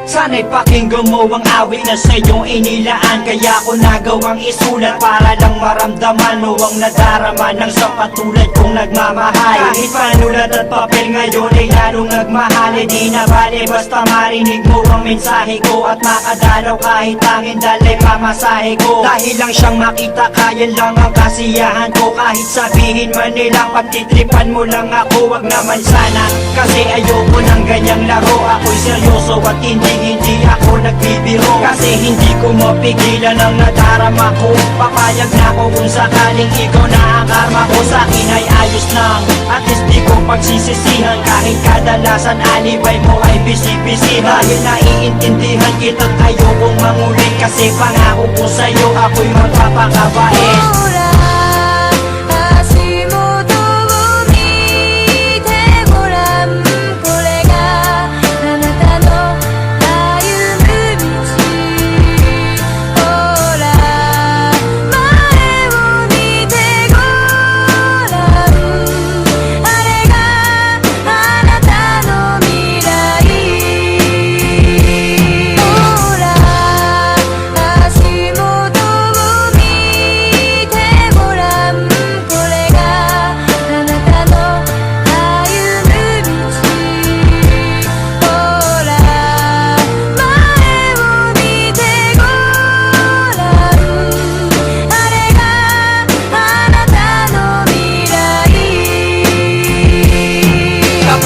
Sana'y pakinggan mo ang awit na sa'yong inilaan. Kaya ko nagawang isulat para lang maramdaman mo ang nadarama ng sa patulad kong nagmamahal. Kahit panulat at papel ngayon ay lalong nagmahal. E di na bale basta marinig mo ang mensahe ko at makadalaw kahit tangin dalay pamasahe ko. Dahil lang siyang makita kaya lang ang kasiyahan ko. Kahit sabihin man nilang pagtitripan mo lang ako, wag naman sana. Kasi ayoko ng ganyang laro. Ako'y seryoso at hindi ako nagbibiro. Kasi hindi ko mapigilan ang nadarama ko. Papayag na ako kung sakaling ikaw na ang karma ko. Sa'kin ay ayos lang, at least di ko pagsisisihan. Kahit kadalasan alibay mo ay bisibisihan. Dahil naiintindihan kita't ayokong mangulit. Kasi pangako ko sa'yo ako'y magpapakabait.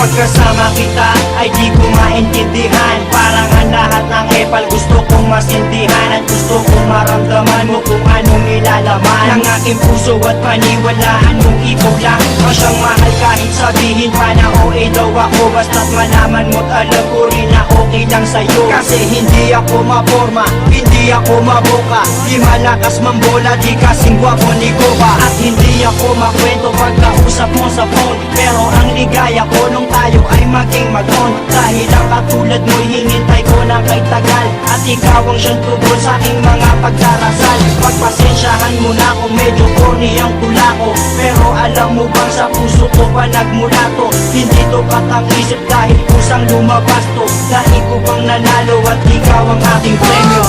Pagkasama kita ay di ko maintindihan. Parang ang lahat ng epal gusto kong masindihan. At gusto kong maramdaman mo kung anong nilalaman ng aking puso at paniwalaan mong ikaw lang ang siyang mahal. Kahit sabihin pa na OA daw ako, basta't malaman mo't alam ko rin na okay lang sa'yo. Kasi hindi ako maporma, hindi ako maboka, di malakas mambola, di kasing gwapo ni Goba. At hindi ako makwento pagkausap mo sa phone. Pero ang ligaya ko nung tayo ay maging mag-on. Dahil ang katulad mo'y hinintay ko na kay tagal. At ikaw ang siyang tubol sa aking mga pagdarasal. Pagpasensyahan mo na kung medyo corny ang tula ko. Pero alam mo bang sa puso ko pa nagmula to. Hindi to katang-isip dahil kusang lumabas to. Dahil ko bang nanalo at ikaw ang aking premyo.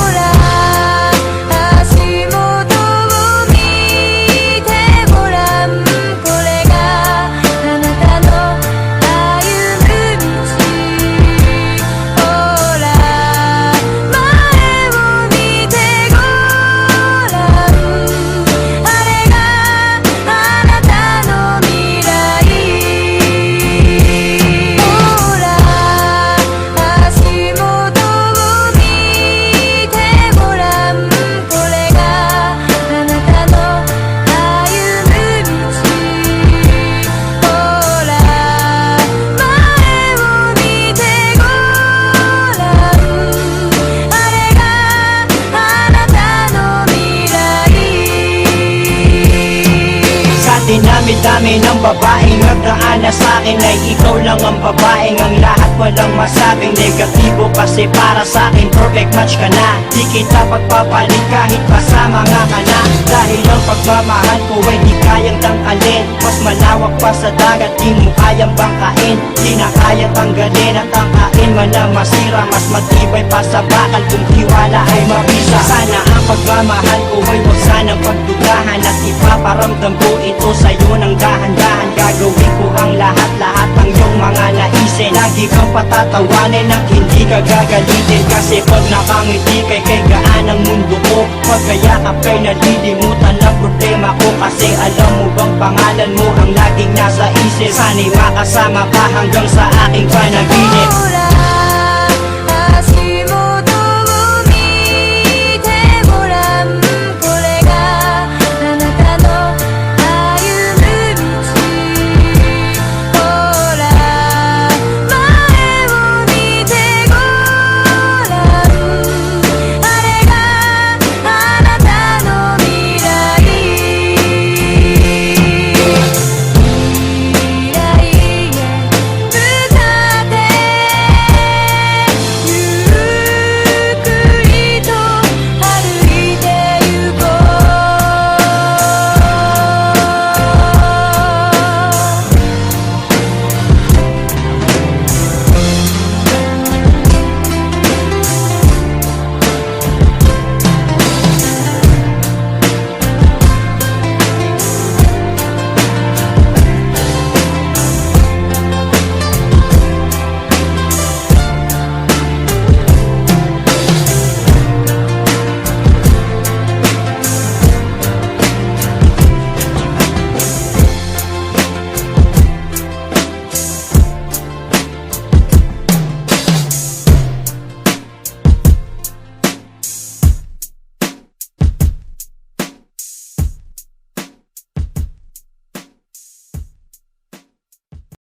Dinami-dami ng babaeng nagdaan na sa'kin ay ikaw lang ang babaeng ang lahat walang masabing negatibo. Kasi para sa'kin perfect match ka na. Di kita pagpapalit kahit pasama nga ka na. Dahil ang pagmamahal ko ay di kayang tangkalin. Mas malawak pa sa dagat, di mo kayang bangkain. Di na kaya tanggalin at tangkain man na masira. Mas matibay pa sa bakal kung tiwala ay mabisa. Sana ang pagmamahal ko ay huwag sanang pagdudahan. At ipaparamdam ko ito sa'yo ng dahan-dahan. Gagawin ko ang lahat-lahat ng iyong mga naisin. Lagi kang patatawanin at hindi ka gagalitin. Kasi pag nakangiti kay gaan ang mundo ko. Pagkayakap kay nalilimutan ang problema ko. Kasi alam mo bang pangalan mo ang laging nasa isip. Sana'y makasama ka hanggang sa aking panaginip.